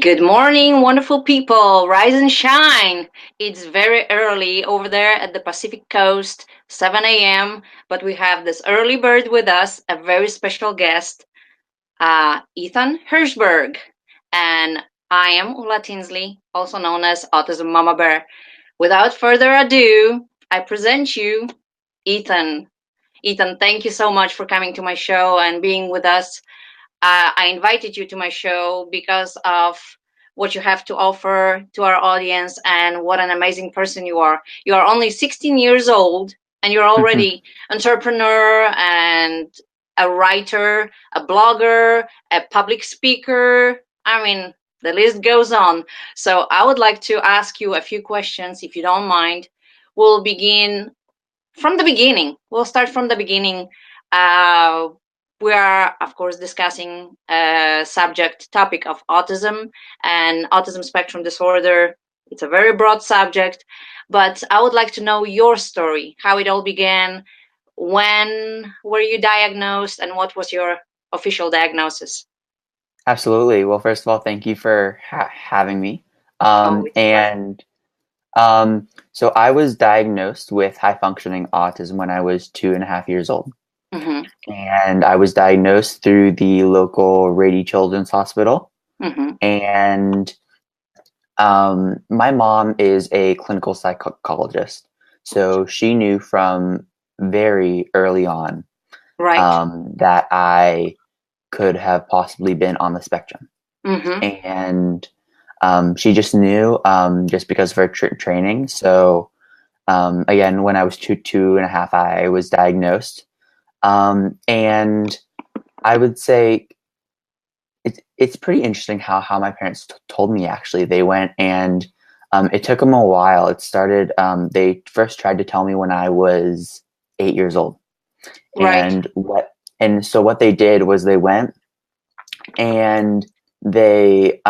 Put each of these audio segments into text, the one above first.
Good morning, wonderful people. Rise and shine. It's very early over there at the Pacific Coast, 7 a.m., but we have this early bird with us, a very special guest, Ethan Hirschberg. And I am Ula Tinsley, also known as Autism Mama Bear. Without further ado, I present you Ethan. Ethan, thank you so much for coming to my show and being with us. I invited you to my show because of what you have to offer to our audience and what an amazing person you are. You are only 16 years old and you're already entrepreneur and a writer, a blogger, a public speaker. I mean, the list goes on. So I would like to ask you a few questions if you don't mind. We'll begin from the beginning. We'll start from the beginning. Uh, we are, of course, discussing a subject topic of autism and autism spectrum disorder. It's a very broad subject, but I would like to know your story, how it all began, when were you diagnosed, and what was your official diagnosis? Absolutely. Well, first of all, thank you for having me. Oh, Um, it's a pleasure. and so I was diagnosed with high functioning autism when I was 2.5 years old. Mm-hmm. And I was diagnosed through the local Rady Children's Hospital. Mm-hmm. And my mom is a clinical psychologist. So she knew from very early on Right. that I could have possibly been on the spectrum. Mm-hmm. And she just knew just because of her training. So again, when I was two and a half, I was diagnosed, and I would say it's pretty interesting how my parents told me. Actually, they went and it took them a while. It started. They first tried to tell me when I was 8 years old, Right. and so what they did was they went and they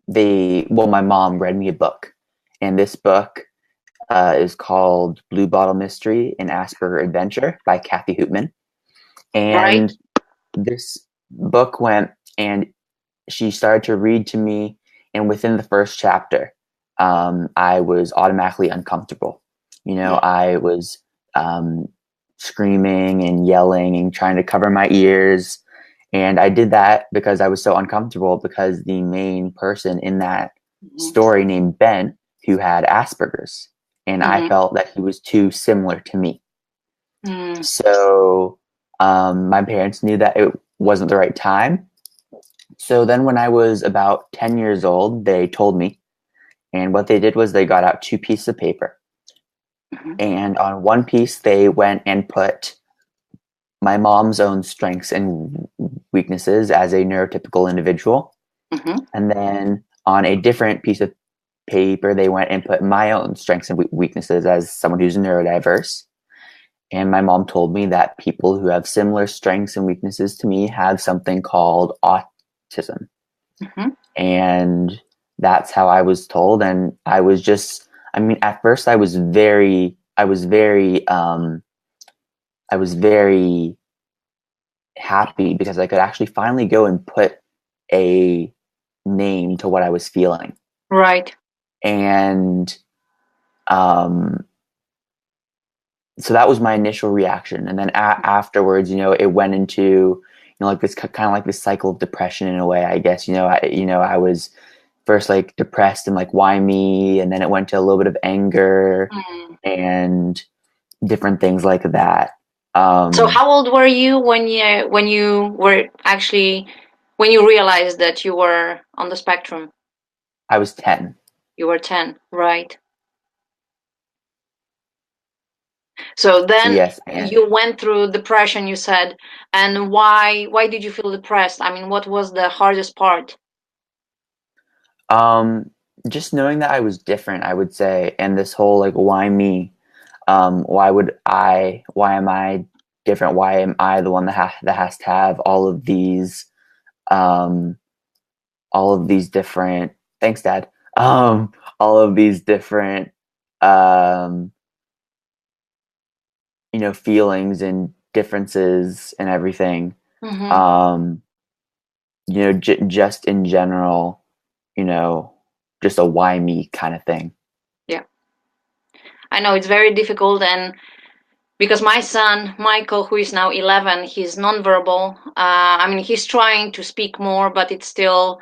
my mom read me a book, and this book is called Blue Bottle Mystery: An Asperger Adventure by Kathy Hoopman. Right. And this book went, and she started to read to me, and within the first chapter, I was automatically uncomfortable. I was um, screaming and yelling and trying to cover my ears. And I did that because I was so uncomfortable because the main person in that Mm-hmm. story named Ben, who had Asperger's, and I Mm-hmm. felt that he was too similar to me. Mm-hmm. So my parents knew that it wasn't the right time. So then when I was about 10 years old, they told me. And what they did was they got out two pieces of paper. Mm-hmm. And on one piece, they went and put my mom's own strengths and weaknesses as a neurotypical individual. Mm-hmm. And then on a different piece of paper, they went and put my own strengths and weaknesses as someone who's neurodiverse. And my mom told me that people who have similar strengths and weaknesses to me have something called autism. Mm-hmm. And that's how I was told. And I was just, I mean, at first I was very happy because I could actually finally go and put a name to what I was feeling. Right. And um, so that was my initial reaction. And then afterwards, it went into, like this kind of like this cycle of depression in a way, I guess. I was first like depressed and like, why me? And then it went to a little bit of anger Mm. and different things like that. So Um, how old were you when you were actually when you realized that you were on the spectrum? I was 10. You were 10, right? So So then yes, and you went through depression, you said, and why did you feel depressed? I mean, what was the hardest part? um, just knowing that I was different, I would say, and this whole like, why me? Why am I different? Why am I the one that has to have um, all of these different, thanks, Dad. All of these different, um, feelings and differences and everything. Mm-hmm. Um, just in general, you know, just a why me kind of thing. Yeah, I know it's very difficult, and because my son Michael, who is now 11, he's nonverbal. I mean, he's trying to speak more, but it's still,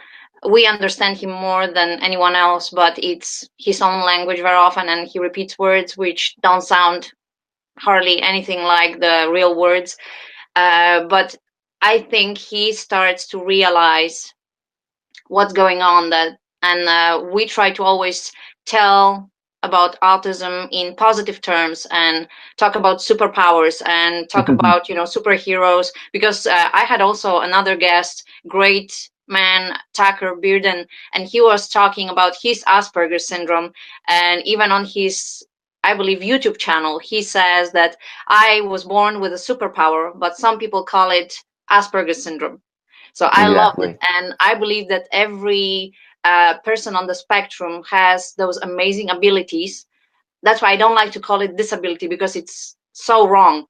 we understand him more than anyone else, but it's his own language very often, and he repeats words which don't sound hardly anything like the real words. But I think he starts to realize what's going on, that, and we try to always tell about autism in positive terms, and talk about superpowers, and talk about superheroes, because I had also another guest, great man Tucker Bearden, and he was talking about his Asperger's syndrome, and even on his, I believe, YouTube channel, he says that I was born with a superpower, but some people call it Asperger's syndrome. So I loved it. Exactly. And I believe that every person on the spectrum has those amazing abilities. That's why I don't like to call it disability, because it's so wrong.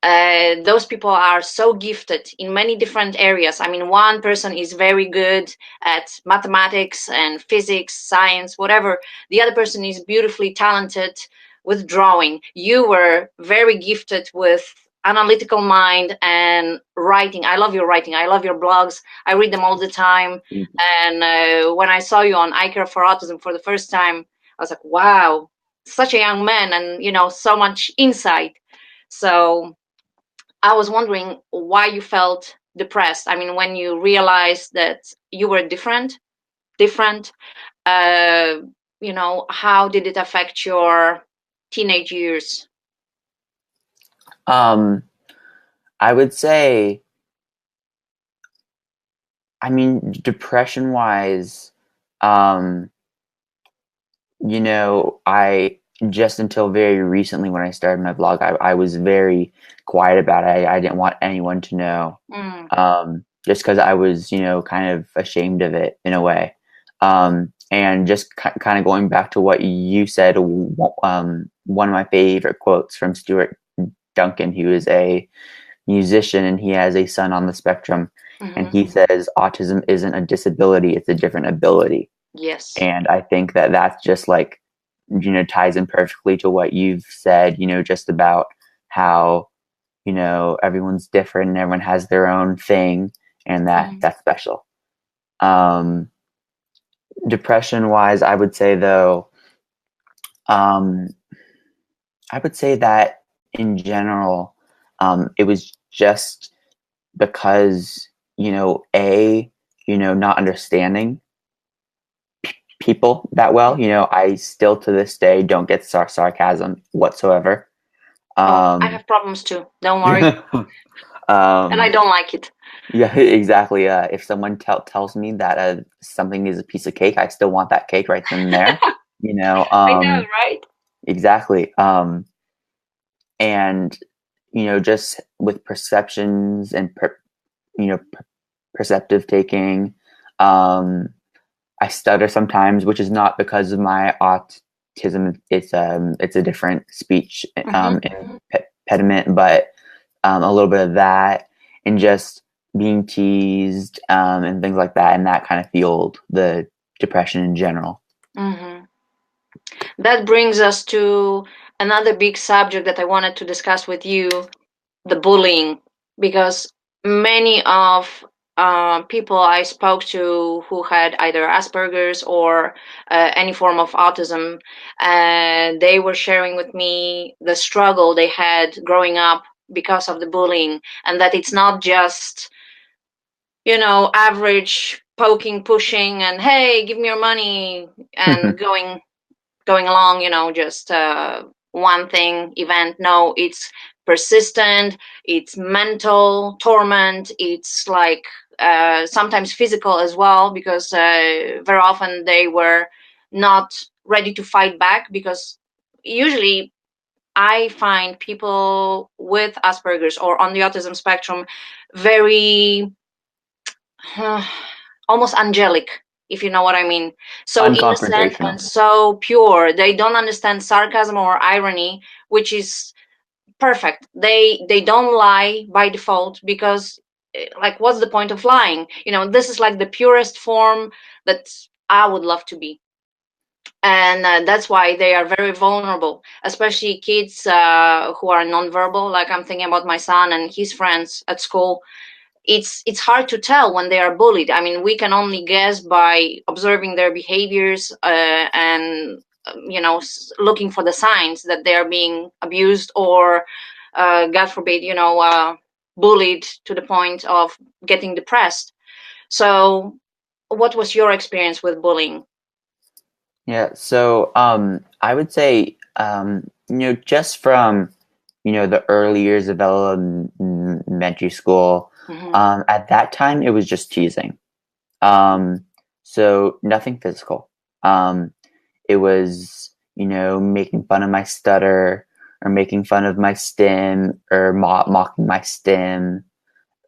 Those people are so gifted in many different areas. I mean, one person is very good at mathematics and physics, science, whatever. The other person is beautifully talented with drawing. You were very gifted with analytical mind and writing. I love your writing. I love your blogs. I read them all the time. And when I saw you on I Care for Autism for the first time, I was like, wow, such a young man, and so much insight. So I was wondering why you felt depressed. I mean, when you realized that you were different, uh, how did it affect your teenage years? Um, I would say, I mean, depression wise, um, I just until very recently when I started my blog, I was very quiet about it. I didn't want anyone to know, Mm, just because I was, kind of ashamed of it in a way. And just kind of going back to what you said, one of my favorite quotes from Stuart Duncan, who is a musician and he has a son on the spectrum, and hmm. he says autism isn't a disability; it's a different ability. Yes. And I think that that's just like, ties in perfectly to what you've said, just about how, everyone's different and everyone has their own thing, and Mm, that's special. Um, Depression wise, um, I would say that in general, it was just because, not understanding people that well. I still to this day don't get sarcasm whatsoever. oh, I Um, have problems too. Don't worry. And I um, don't like it. yeah, exactly. If someone tells me that something is a piece of cake, I still want that cake right then and there. You know, I know, um, right? exactly. And just with perceptions and perceptive taking, um, I stutter sometimes, which is not because of my autism. It's a different speech Hmm. impediment, but a little bit of that, and just being teased and things like that, and that kind of fueled the depression in general. Hmm. That brings us to another big subject that I wanted to discuss with you, the bullying, because many of people I spoke to who had either Asperger's or any form of autism, and they were sharing with me the struggle they had growing up because of the bullying, and that it's not just average poking, pushing, and hey, give me your money, and going along, just one thing event. No, it's persistent, it's mental torment, it's like sometimes physical as well, because very often they were not ready to fight back, because usually I find people with Asperger's or on the autism spectrum very almost angelic, if you know what I mean. So innocent and Unconfrontational. so pure. They don't understand sarcasm or irony, which is perfect. They don't lie by default, because like, what's the point of lying? This is like the purest form that I would love to be. And that's why they are very vulnerable, especially kids who are nonverbal. Like, I'm thinking about my son and his friends at school. It's hard to tell when they are bullied. I mean, we can only guess by observing their behaviors, and looking for the signs that they are being abused, or God forbid, bullied to the point of getting depressed. So what was your experience with bullying? Yeah, so I would say just from the early years of elementary school, Hmm. at that time it was just teasing. Um, so nothing physical. Um, it was making fun of my stutter, or making fun of my stem, or mocking my stem,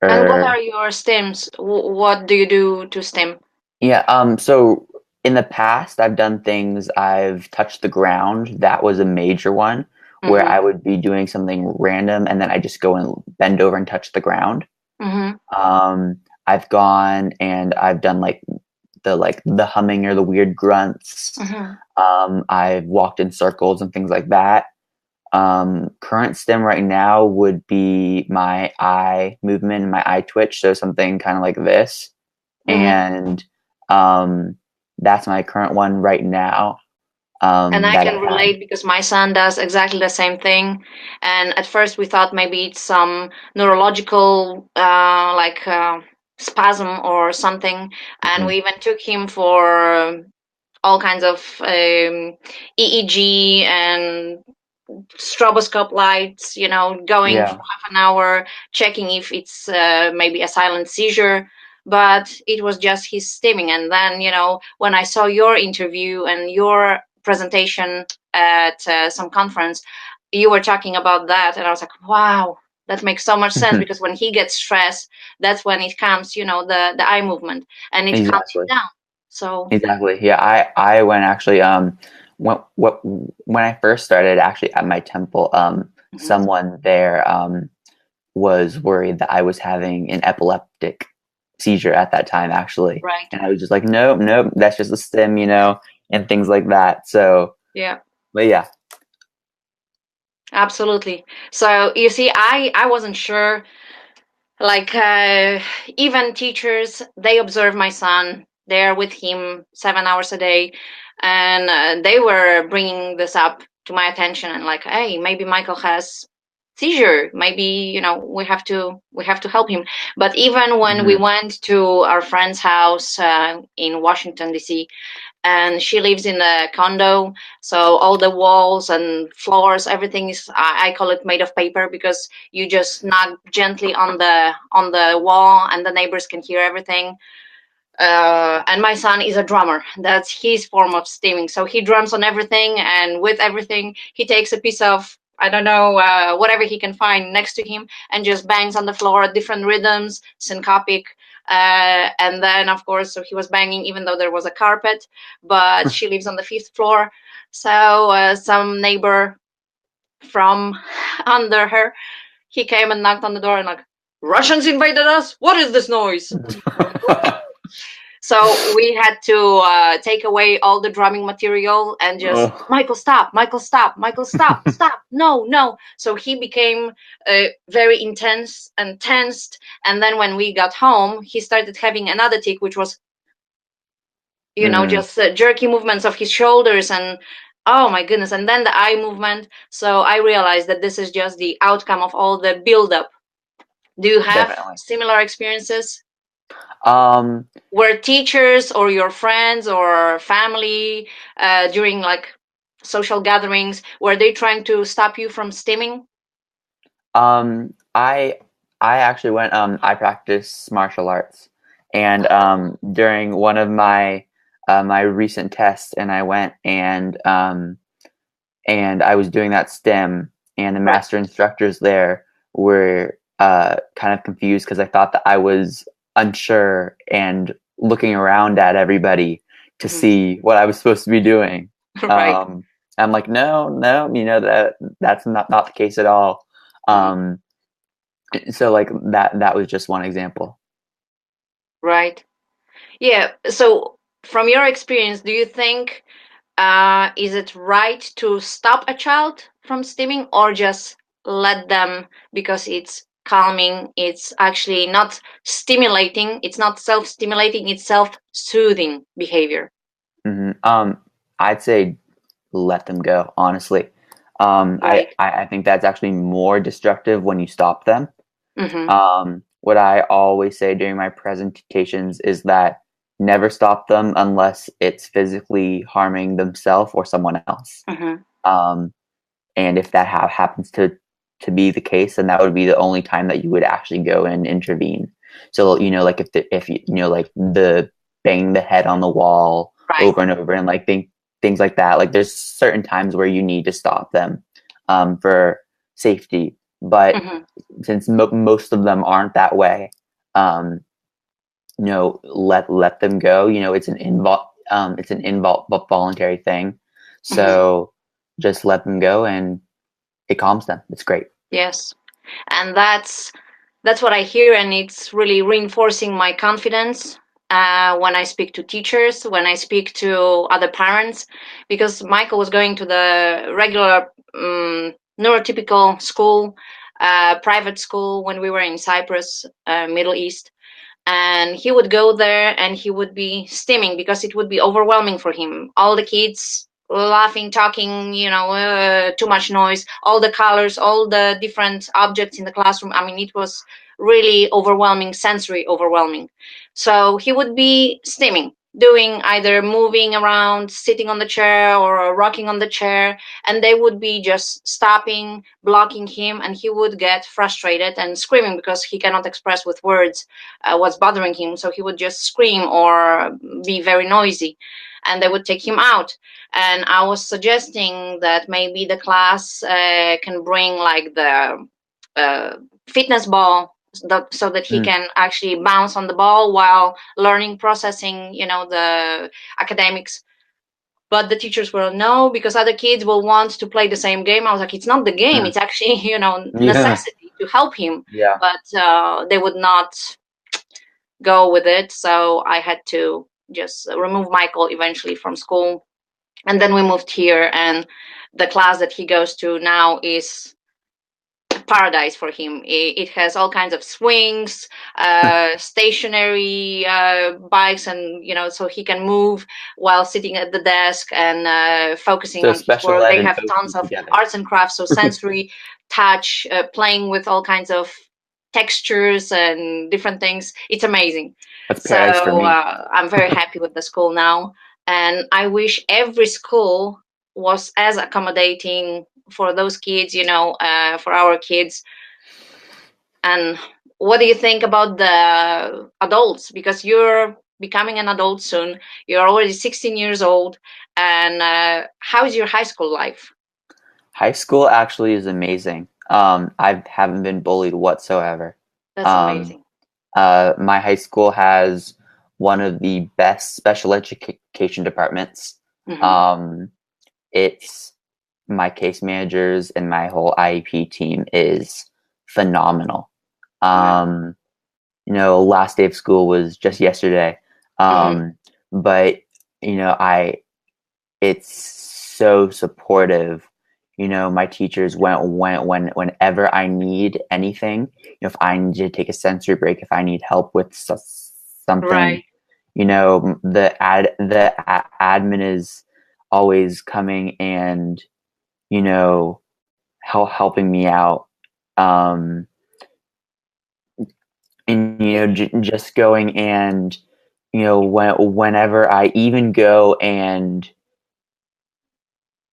And what or are your stims? What do you do to stim? yeah. So in the past, I've done things. I've touched the ground. That was a major one, where Hmm. I would be doing something random and then I just go and bend over and touch the ground. Hmm. I've gone and I've done the humming or the weird grunts. Hmm. I've walked in circles and things like that. Current stim right now would be my eye movement, my eye twitch. So something kind of like this. Hmm. And that's my current one right now, And I that I can have. relate because my son does exactly the same thing. And at first we thought maybe it's some neurological, like, spasm or something. And Hmm. we even took him for all kinds of EEG and stroboscope lights, going for Yeah. half an hour, checking if it's maybe a silent seizure. But it was just his stimming. And then, when I saw your interview and your presentation at some conference, you were talking about that. And I was like, wow, that makes so much sense, because when he gets stressed, that's when it comes, the eye movement, and it calms him Exactly. down. So, Exactly. Yeah. I went actually, when I first started actually at my temple, mhm, someone there, was worried that I was having an epileptic seizure at that time, actually. right. And I was just like, nope, nope, that's just a stim, and things like that. So, Yeah. but yeah. Absolutely. So you see, I wasn't sure. Like, even teachers, they observe my son. They're with him 7 hours a day, and they were bringing this up to my attention, and like, hey, maybe Michael has seizure. Maybe we have to help him. But even when we Hmm. went to our friend's house in Washington D.C., and she lives in a condo, so all the walls and floors, everything is, I call it made of paper, because you just knock gently on the wall and the neighbors can hear everything. And my son is a drummer. That's his form of steaming. So he drums on everything, and with everything, he takes a piece of, I don't know, whatever he can find next to him, and just bangs on the floor, different rhythms, syncopic. And then, of course, so he was banging even though there was a carpet, but she lives on the fifth floor. So some neighbor from under her, he came and knocked on the door and like, Russians invaded us? What is this noise? So we had to take away all the drumming material and just, Oh. Michael, stop, Michael, stop, Michael, stop, stop, no, no. So he became very intense and tensed. And then when we got home, he started having another tic, which was, Mm, just jerky movements of his shoulders and, oh my goodness. And then the eye movement. So I realized that this is just the outcome of all the buildup. Do you have definitely. similar experiences? Um, Were teachers or your friends or family, during like social gatherings, were they trying to stop you from stimming? um, I I actually went. I practice martial arts, and during one of my recent tests, and I went and I was doing that stem, and the Right. master instructors there were kind of confused because I thought that I was unsure and looking around at everybody to Mhm. see what I was supposed to be doing. Right. Um, I'm like, no, no, that's not the case at all. Mhm. Um, So like that was just one example. Right. Yeah. So, from your experience, do you think is it right to stop a child from stimming or just let them because it's calming? It's actually not stimulating. It's not self-stimulating. It's self-soothing behavior. Hmm I'd say let them go, honestly. Right. I think that's actually more destructive when you stop them. Mm-hmm. What I always say during my presentations is that never stop them unless it's physically harming themselves or someone else. Mm-hmm. Um, and if that happens to be the case, then that would be the only time that you would actually go and intervene. So like if like the bang the head on the wall Right. over and over and like things like that. Like there's certain times where you need to stop them for safety, but Mm-hmm. since most of them aren't that way, um, let them go. It's an involuntary thing, Mm-hmm. so just let them go, and it calms them. It's great. Yes. And that's what I hear, and it's really reinforcing my confidence when I speak to teachers, when I speak to other parents, because Michael was going to the regular neurotypical school, private school when we were in Cyprus, Middle East, and he would go there and he would be stimming because it would be overwhelming for him, all the kids laughing, talking, too much noise, all the colors, all the different objects in the classroom. I mean, it was really overwhelming, sensory overwhelming. So he would be stimming, doing either moving around, sitting on the chair or rocking on the chair, and they would be just stopping, blocking him, and he would get frustrated and screaming because he cannot express with words what's bothering him. So he would just scream or be very noisy, and they would take him out. And I was suggesting that maybe the class can bring like the uh, fitness ball, so that he Mm. can actually bounce on the ball while learning, processing, the academics. But the teachers were no, because other kids will want to play the same game. I was like, it's not the game, Mm. it's actually Yeah, necessity to help him. yeah. But they would not go with it, so I had to just remove Michael eventually from school. And then we moved here, and the class that he goes to now is paradise for him. It has all kinds of swings, stationary bikes, and so he can move while sitting at the desk and focusing So on his special work. ed They and have OT tons of together. arts and crafts, so sensory, touch, playing with all kinds of textures and different things. It's amazing. That's So paradise for me. I'm very happy with the school now, and I wish every school was as accommodating for those kids, for our kids. And what do you think about the adults? Because you're becoming an adult soon. You're already 16 years old. And how is your high school life? High school actually is amazing. I haven't been bullied whatsoever. That's Um, amazing. my high school has one of the best special education departments. Hmm. Um, it's my case managers and my whole IEP team is phenomenal. Right. Um, last day of school was just yesterday. Hmm. Um, but I it's so supportive. My teachers whenever I need anything. If I need to take a sensory break, if I need help with something, Right. the admin is always coming and helping me out. Um, and just going and whenever I even go and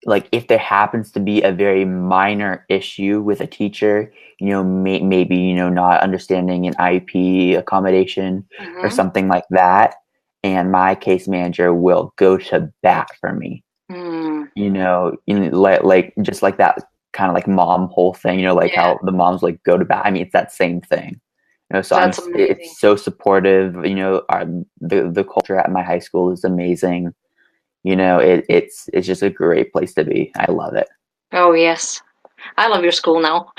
like if there happens to be a very minor issue with a teacher, maybe not understanding an IEP accommodation or Hmm. something like that, and my case manager will go to bat for me. Mm. Like just like that kind of like mom whole thing. Like Yeah, how the moms like go to bat. I mean, it's that same thing. So that's amazing. it's so supportive. The culture at my high school is amazing. It's just a great place to be. I love it. Oh, yes. I love your school now.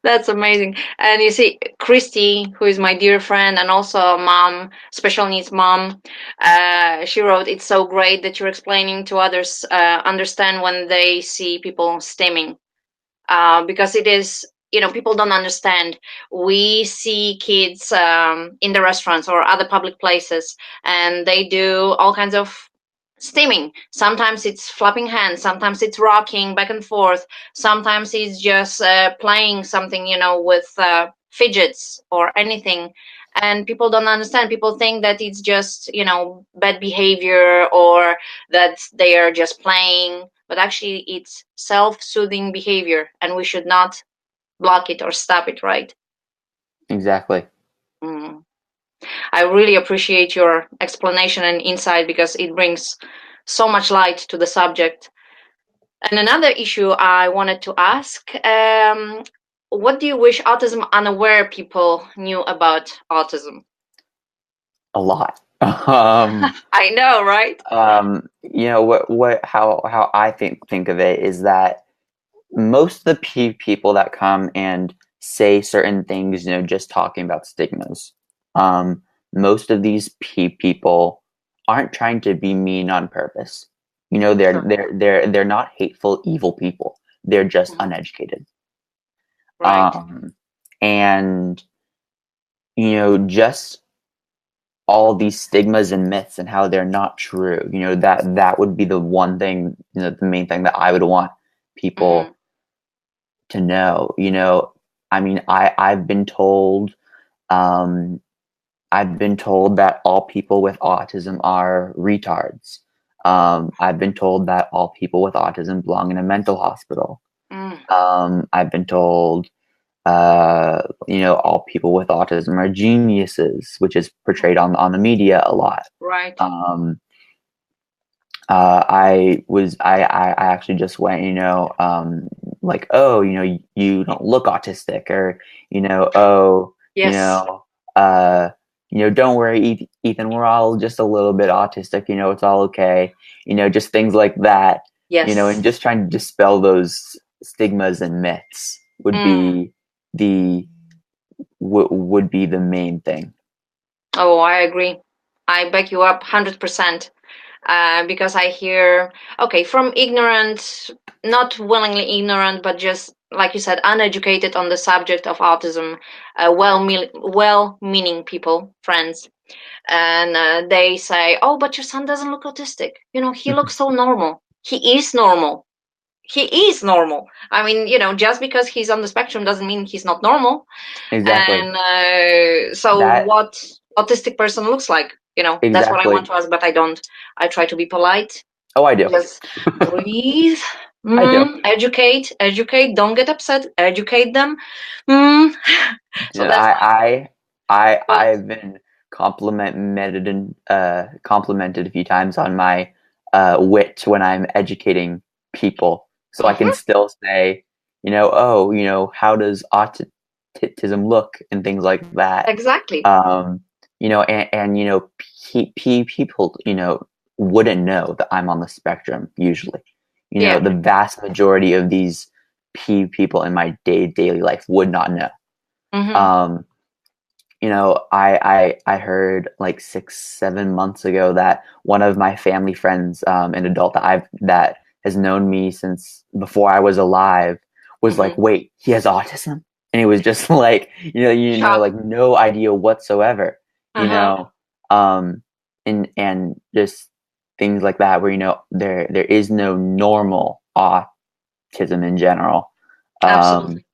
That's amazing. And you see, Christy, who is my dear friend and also a mom, special needs mom, she wrote, "It's so great that you're explaining to others, understand when they see people stimming, because it is, people don't understand. We see kids in the restaurants or other public places, and they do all kinds of stimming. Sometimes it's flapping hands, sometimes it's rocking back and forth, sometimes it's just playing something, with fidgets or anything. And people don't understand. People think that it's just, bad behavior, or that they are just playing, but actually it's self-soothing behavior, and we should not block it or stop it, right? Exactly. Mm. I really appreciate your explanation and insight, because it brings so much light to the subject. And another issue I wanted to ask, what do you wish autism unaware people knew about autism? A lot. I know, right? How I think of it is that most of the people that come and say certain things, just talking about stigmas, um, most of these people aren't trying to be mean on purpose. They're Sure. they're not hateful, evil people. They're just Mhm. uneducated. Right. Um, and just all these stigmas and myths and how they're not true. That would be the one thing, the main thing that I would want Hmm. people to know. I mean, um, I've been told that all people with autism are retards. I've been told that all people with autism belong in a mental hospital. Mm. I've been told, all people with autism are geniuses, which is portrayed on the media a lot. Right. Um, I actually just went, like, oh, you don't look autistic, or, oh, you Yes. know, uh, don't worry, Ethan, we're all just a little bit autistic, it's all okay, just things like that, Yes. and just trying to dispel those stigmas and myths Mm. the would be the main thing. Oh, I agree. I back you up 100%. Because I hear, okay, from ignorant, not willingly ignorant, but just like you said, uneducated on the subject of autism, well-meaning people, friends, and they say, "Oh, but your son doesn't look autistic. He looks so normal. He is normal. He is normal. I mean, just because he's on the spectrum doesn't mean he's not normal." Exactly. And so, That what autistic person looks like? That's what I want exactly. to ask, but I don't. I try to be polite. Oh, I do. Just breathe. I do. Educate, educate. Don't get upset. Educate them. Mm. So Yeah, that's why. But I've been complimented a few times on my wit when I'm educating people, so I can mhm, still say, oh, how does autism look and things like that. exactly. Um, and people, wouldn't know that I'm on the spectrum usually. Yeah. The vast majority of these people in my daily life would not know. Hmm. Um, I heard like 6 7 months ago that one of my family friends, an adult that has known me since before I was alive, was like, Hmm. "Wait, he has autism," and it was just like, Shock. like no idea whatsoever, Uh you huh. know, um, and just things like that where there is no normal autism in general, um, Absolutely.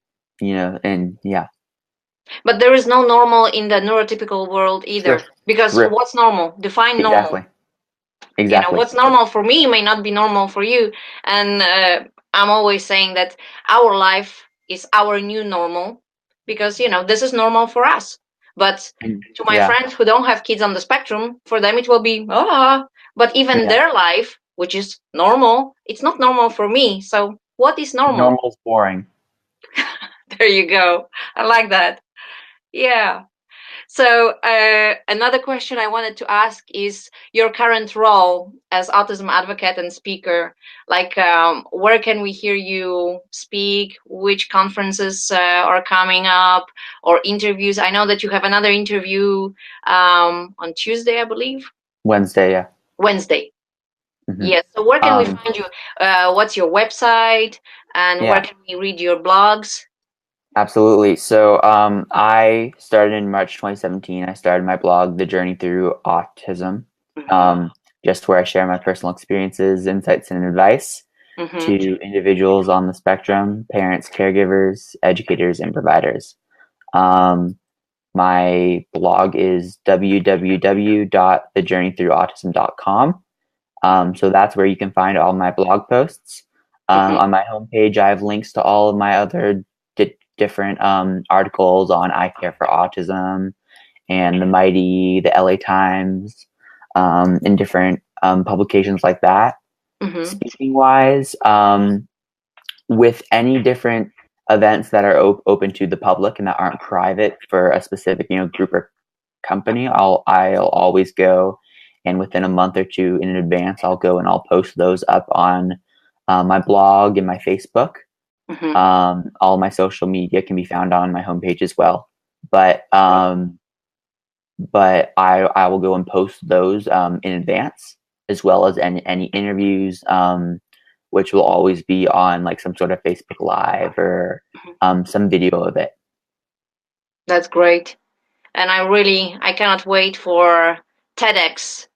and yeah, But there is no normal in the neurotypical world sure, either. Because true, what's normal? Define normal. exactly. Exactly. What's normal for me may not be normal for you. And I'm always saying that our life is our new normal, because this is normal for us. But And to my yeah, friends who don't have kids on the spectrum, for them it will be but even yeah. their life, which is normal, it's not normal for me. So what is normal? Normal's boring. There you go. I like that. Yeah. So another question I wanted to ask is your current role as autism advocate and speaker. Like, where can we hear you speak? Which conferences are coming up, or interviews? I know that you have another interview on Tuesday, I believe. Wednesday, yeah. Wednesday. Hmm. Yes. So where can we Um, find you? What's your website, and where yeah, can we read your blogs? absolutely. So I started in March 2017. I started my blog, The Journey Through Autism, Mm-hmm. um, just where I share my personal experiences, insights, and advice Mm-hmm. to individuals on the spectrum, parents, caregivers, educators, and providers. Um, my blog is www.thejourneythroughautism.com. So that's where you can find all my blog posts. Mm-hmm. On my homepage, I have links to all of my other different articles on I Care for Autism and the Mighty, the LA Times, and different publications like that. Mm-hmm. Speaking wise, with any different events that are open to the public and that aren't private for a specific group or company, I'll always go, and within a month or two in advance, I'll go and I'll post those up on my blog and my Facebook. Mm-hmm. All my social media can be found on my homepage as well. But I will go and post those in advance, as well as any interviews, which will always be on like some sort of Facebook Live or some video of it. That's great. And I cannot wait for TEDx.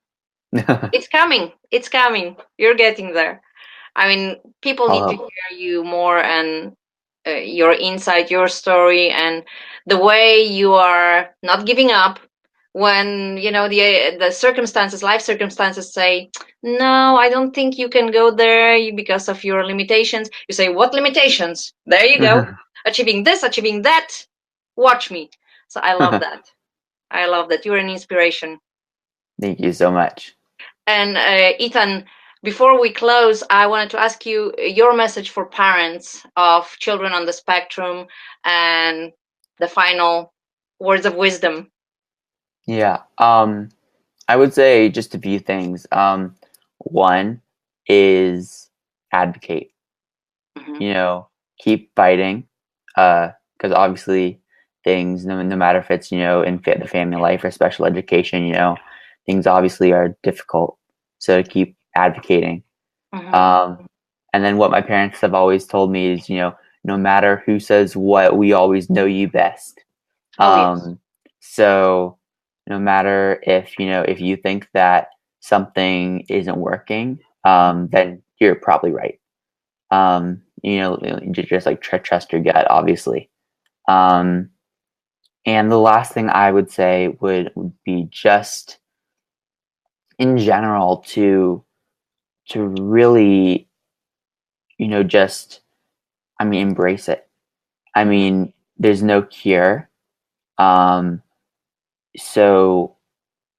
It's coming. It's coming. You're getting there. I mean, people I'll need to help. hear you more, and your insight, your story, and the way you are not giving up when the circumstances, life circumstances, say, "No, I don't think you can go there because of your limitations." You say, "What limitations?" There you go. Achieving this, achieving that. Watch me. So I love that. I love that. You're an inspiration. Thank you so much. And Ethan, before we close, I wanted to ask you your message for parents of children on the spectrum and the final words of wisdom. Yeah. I would say just a few things. One is advocate. Hmm. You know, keep fighting. Because obviously things, no matter if it's in the family life or special education, things obviously are difficult. So keep advocating. Hmm. Um, and then what my parents have always told me is, no matter who says what, we always know you best. Oh, yes. Um, so no matter if you think that something isn't working, then you're probably right. You just like trust your gut, obviously. Um, and the last thing I would say would be just in general to really, just embrace it. I Hmm. mean, there's no cure. Um, so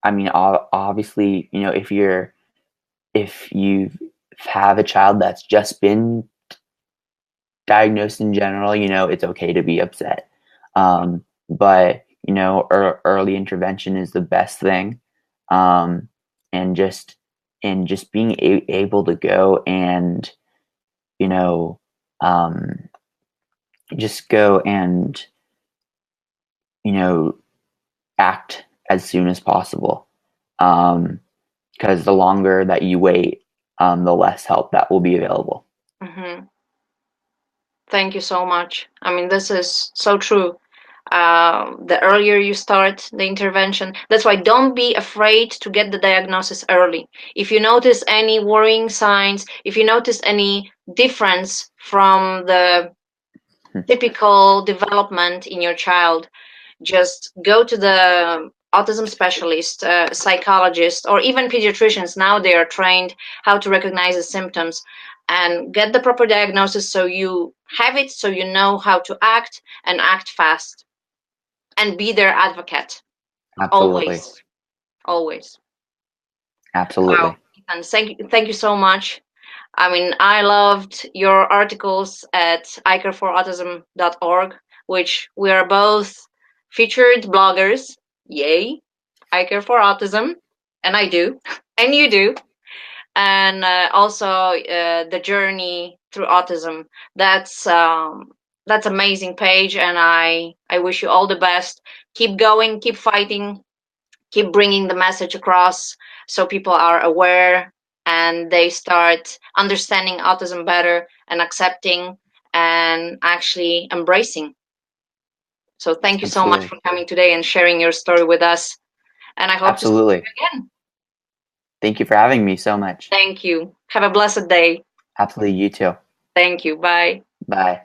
obviously, if you have a child that's just been diagnosed in general, it's okay to be upset. But early intervention is the best thing. Um, and just being able to go and you know um, just go and you know act as soon as possible. Because the longer that you wait, the less help that will be available. Hmm. Thank you so much. I mean, this is so true. The earlier you start the intervention, that's why don't be afraid to get the diagnosis early. If you notice any worrying signs, if you notice any difference from the typical development in your child, just go to the autism specialist, psychologist, or even pediatricians. Now they are trained how to recognize the symptoms and get the proper diagnosis, so you have it, so you know how to act and act fast and be their advocate. Absolutely. Always. Always. Wow. Absolutely. And thank you so much. I mean, I loved your articles at icareforautism.org, which we are both featured bloggers. Yay. I care for autism, and I do, and you do. And also the journey through autism. That's that's amazing, Paige, and I wish you all the best. Keep going, keep fighting, keep bringing the message across so people are aware and they start understanding autism better and accepting and actually embracing. So thank you so much Absolutely. for coming today and sharing your story with us. And I hope to see Absolutely. you again. Thank you for having me so much. Thank you. Have a blessed day. Absolutely. You too. Thank you. Bye. Bye.